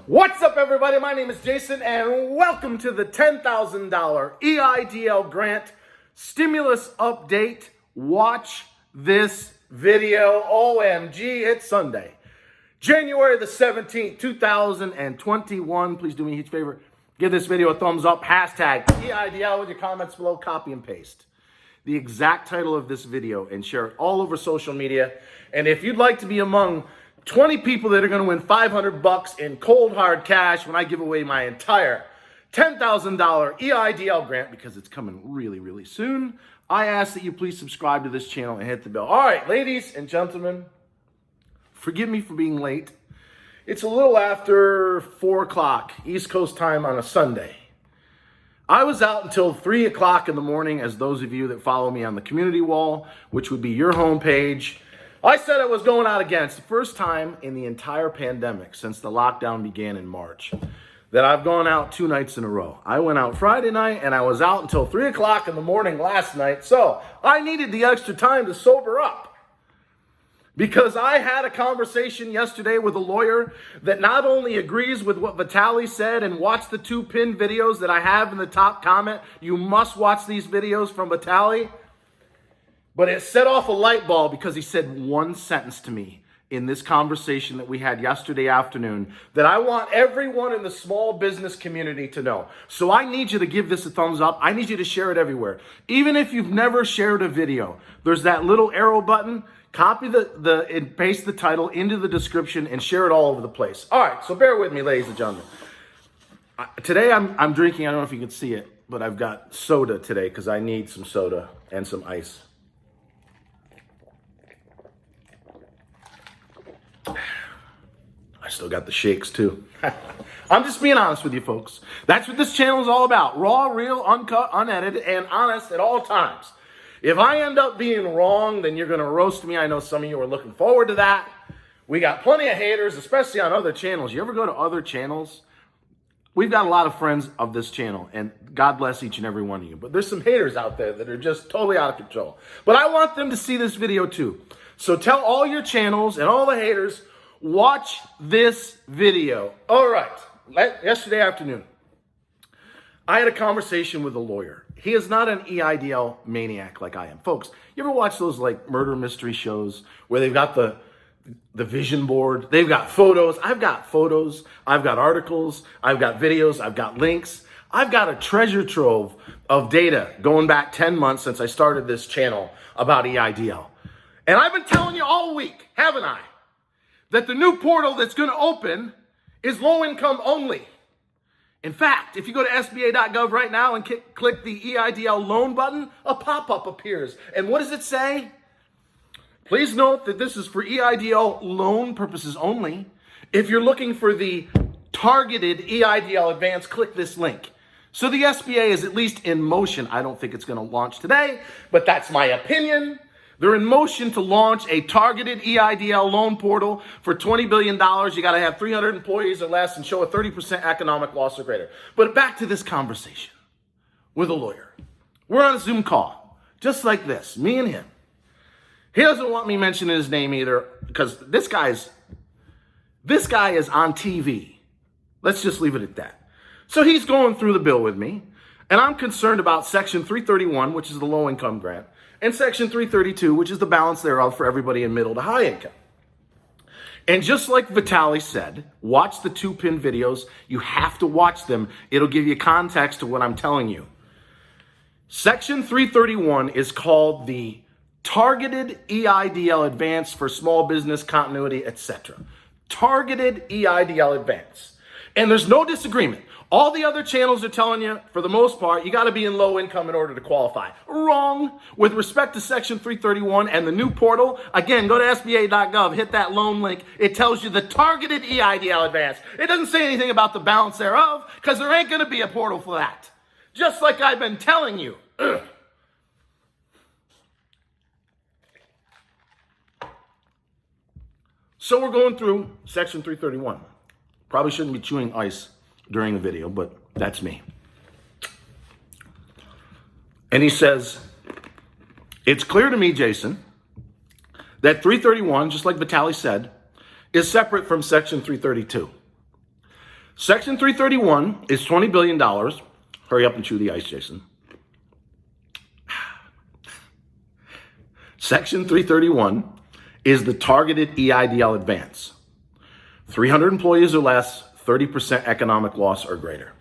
What's up, everybody? My name is Jason, and welcome to the $10,000 EIDL grant stimulus update. Watch this video. OMG, it's Sunday, January the 17th, 2021. Please do me a huge favor. Give this video a thumbs up. Hashtag EIDL with your comments below. Copy and paste the exact title of this video and share it all over social media. And if you'd like to be among 20 people that are going to win $500 in cold hard cash when I give away my entire $10,000 EIDL grant, because it's coming really, really soon, I ask that you please subscribe to this channel and hit the bell. All right, ladies and gentlemen, forgive me for being late. It's a little after 4 o'clock East Coast time on a Sunday. I was out until 3 o'clock in the morning, as those of you that follow me on the community wall, which would be your homepage. I said I was going out again. It's the first time in the entire pandemic since the lockdown began in March that I've gone out 2 nights in a row. I went out Friday night and I was out until 3 o'clock in the morning last night. So I needed the extra time to sober up, because I had a conversation yesterday with a lawyer that not only agrees with what VITALIY said, and watch the 2 pinned videos that I have in the top comment. You must watch these videos from VITALIY. But it set off a light bulb, because he said one sentence to me in this conversation that we had yesterday afternoon that I want everyone in the small business community to know. So I need you to give this a thumbs up. I need you to share it everywhere. Even if you've never shared a video, there's that little arrow button. Copy and paste the title into the description and share it all over the place. All right, so bear with me, ladies and gentlemen. Today I'm drinking, I don't know if you can see it, but I've got soda today because I need some soda and some ice. I still got the shakes too. I'm just being honest with you folks. That's what this channel is all about. Raw, real, uncut, unedited, and honest at all times. If I end up being wrong, then you're going to roast me. I know some of you are looking forward to that. We got plenty of haters, especially on other channels. You ever go to other channels? We've got a lot of friends of this channel, and God bless each and every one of you. But there's some haters out there that are just totally out of control. But I want them to see this video too. So tell all your channels and all the haters, watch this video. All right. Yesterday afternoon, I had a conversation with a lawyer. He is not an EIDL maniac like I am. Folks, you ever watch those like murder mystery shows where they've got the vision board? They've got photos. I've got photos. I've got articles. I've got videos. I've got links. I've got a treasure trove of data going back 10 months since I started this channel about EIDL. And I've been telling you all week, haven't I, that the new portal that's going to open is low income only. In fact, if you go to SBA.gov right now and click the EIDL loan button, a pop-up appears. And what does it say? Please note that this is for EIDL loan purposes only. If you're looking for the targeted EIDL advance, click this link. So the SBA is at least in motion. I don't think it's going to launch today, but that's my opinion. They're in motion to launch a targeted EIDL loan portal for $20 billion. You got to have 300 employees or less and show a 30% economic loss or greater. But back to this conversation with a lawyer. We're on a Zoom call, just like this, me and him. He doesn't want me mentioning his name either, because this guy is on TV. Let's just leave it at that. So he's going through the bill with me, and I'm concerned about Section 331, which is the low income grant, and Section 332, which is the balance thereof for everybody in middle to high income. And just like VITALIY said, watch the 2 pinned videos. You have to watch them. It'll give you context to what I'm telling you. Section 331 is called the Targeted EIDL Advance for Small Business Continuity, etc. Targeted EIDL Advance. And there's no disagreement. All the other channels are telling you, for the most part, you got to be in low income in order to qualify. Wrong. With respect to Section 331 and the new portal, again, go to SBA.gov, hit that loan link. It tells you the targeted EIDL advance. It doesn't say anything about the balance thereof, because there ain't going to be a portal for that. Just like I've been telling you. Ugh. So we're going through Section 331. Probably shouldn't be chewing ice during the video, but that's me. And he says, it's clear to me, Jason, that 331, just like VITALIY said, is separate from Section 332. Section 331 is $20 billion. Hurry up and chew the ice, Jason. Section 331 is the targeted EIDL advance. 300 employees or less, 30% economic loss or greater.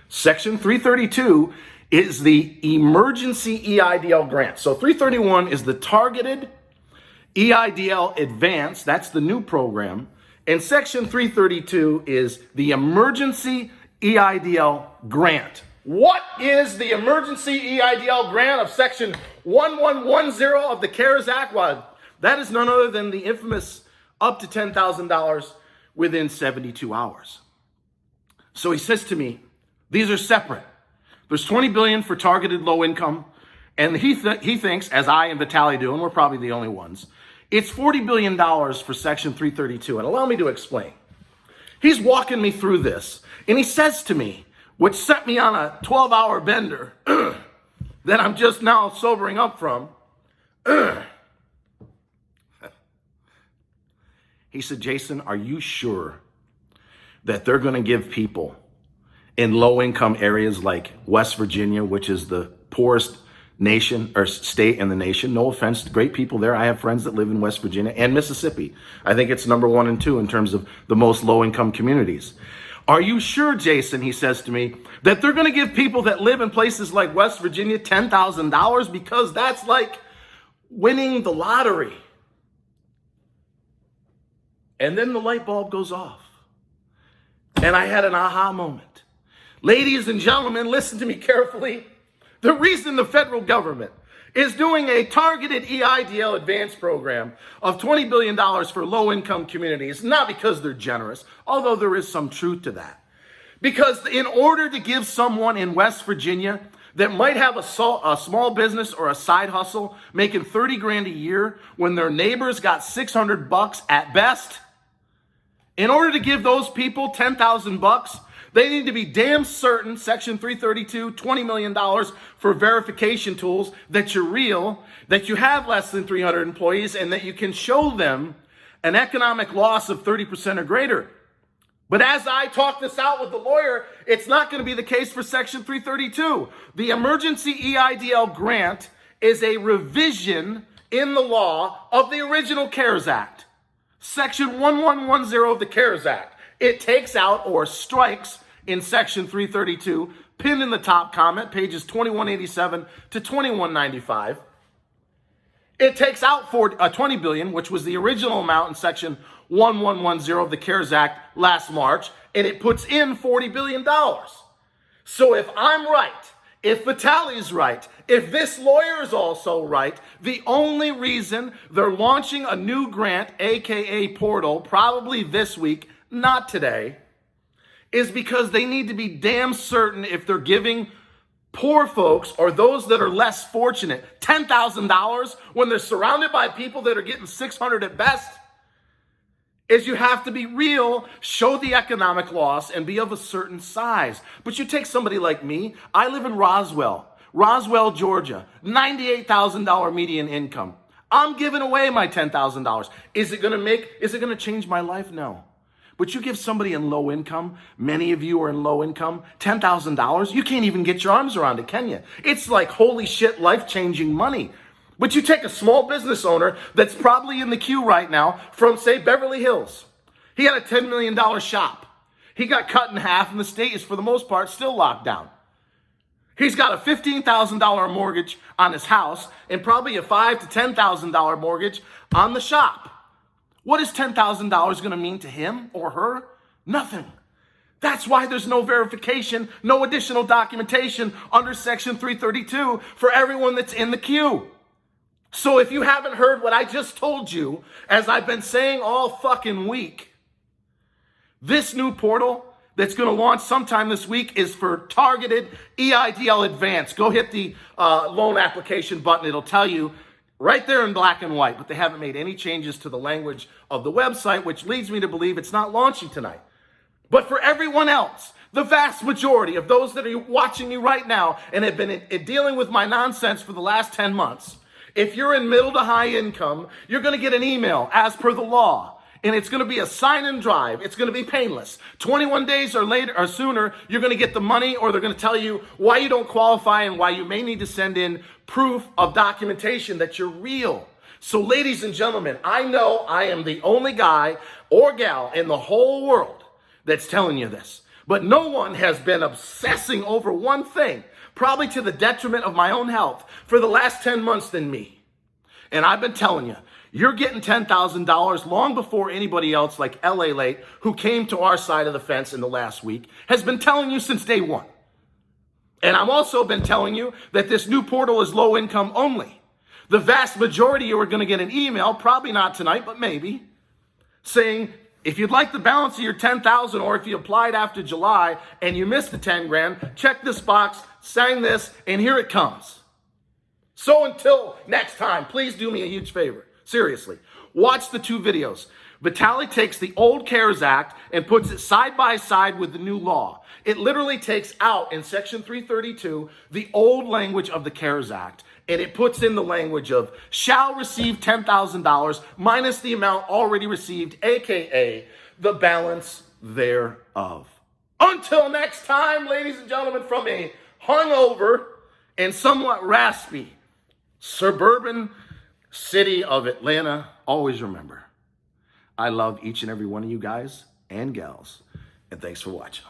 Section 332 is the emergency EIDL grant. So 331 is the targeted EIDL advance. That's the new program. And Section 332 is the emergency EIDL grant. What is the emergency EIDL grant of Section 1110 of the CARES Act? Well, that is none other than the infamous up to $10,000 within 72 hours. So he says to me, these are separate. There's $20 billion for targeted low income, and he thinks, as I and VITALIY do, and we're probably the only ones, it's $40 billion for Section 332. And allow me to explain. He's walking me through this, and he says to me, which set me on a 12-hour bender that I'm just now sobering up from. He said, Jason, are you sure that they're going to give people in low-income areas like West Virginia, which is the poorest nation or state in the nation? No offense to great people there. I have friends that live in West Virginia and Mississippi. I think it's number 1 and 2 in terms of the most low-income communities. Are you sure, Jason, he says to me, that they're going to give people that live in places like West Virginia $10,000? Because that's like winning the lottery. And then the light bulb goes off. And I had an aha moment. Ladies and gentlemen, listen to me carefully. The reason the federal government is doing a targeted EIDL advance program of $20 billion for low-income communities, not because they're generous, although there is some truth to that. Because in order to give someone in West Virginia that might have a small business or a side hustle making 30 grand a year when their neighbors got $600 at best, in order to give those people $10,000, they need to be damn certain, Section 332, $20 million for verification tools, that you're real, that you have less than 300 employees, and that you can show them an economic loss of 30% or greater. But as I talk this out with the lawyer, it's not going to be the case for Section 332. The emergency EIDL grant is a revision in the law of the original CARES Act. Section 1110 of the CARES Act. It takes out or strikes in Section 332, pinned in the top comment, pages 2187 to 2195. It takes out $20 billion, which was the original amount in Section 1110 of the CARES Act last March, and it puts in $40 billion. So if I'm right, if VITALY's right, if this lawyer is also right, the only reason they're launching a new grant, aka portal, probably this week, not today, is because they need to be damn certain if they're giving poor folks or those that are less fortunate $10,000 when they're surrounded by people that are getting $600 at best, is you have to be real, show the economic loss, and be of a certain size. But you take somebody like me. I live in Roswell, Georgia, $98,000 median income. I'm giving away my $10,000. Is it going to change my life? No. But you give somebody in low income, many of you are in low income, $10,000, you can't even get your arms around it, can you? It's like, holy shit, life-changing money. But you take a small business owner that's probably in the queue right now from, say, Beverly Hills. He had a $10 million shop. He got cut in half, and the state is, for the most part, still locked down. He's got a $15,000 mortgage on his house and probably a $5,000 to $10,000 mortgage on the shop. What is $10,000 going to mean to him or her? Nothing. That's why there's no verification, no additional documentation under Section 332 for everyone that's in the queue. So if you haven't heard what I just told you, as I've been saying all fucking week, this new portal that's going to launch sometime this week is for targeted EIDL advance. Go hit the loan application button. It'll tell you right there in black and white, but they haven't made any changes to the language of the website, which leads me to believe it's not launching tonight. But for everyone else, the vast majority of those that are watching me right now and have been dealing with my nonsense for the last 10 months, if you're in middle to high income, you're going to get an email as per the law. And it's going to be a sign and drive. It's going to be painless. 21 days or later or sooner, you're going to get the money, or they're going to tell you why you don't qualify and why you may need to send in proof of documentation that you're real. So ladies and gentlemen, I know I am the only guy or gal in the whole world that's telling you this. But no one has been obsessing over one thing, probably to the detriment of my own health, for the last 10 months than me. And I've been telling you, you're getting $10,000 long before anybody else like LA Late, who came to our side of the fence in the last week, has been telling you since day one. And I've also been telling you that this new portal is low income only. The vast majority of you are going to get an email, probably not tonight, but maybe, saying, if you'd like the balance of your $10,000, or if you applied after July and you missed the 10 grand, check this box, sign this, and here it comes. So until next time, please do me a huge favor. Seriously, watch the 2 videos. VITALIY takes the old CARES Act and puts it side by side with the new law. It literally takes out in Section 332 the old language of the CARES Act, and it puts in the language of shall receive $10,000 minus the amount already received, aka the balance thereof. Until next time, ladies and gentlemen, from a hungover and somewhat raspy suburban city of Atlanta, always remember, I love each and every one of you guys and gals, and thanks for watching.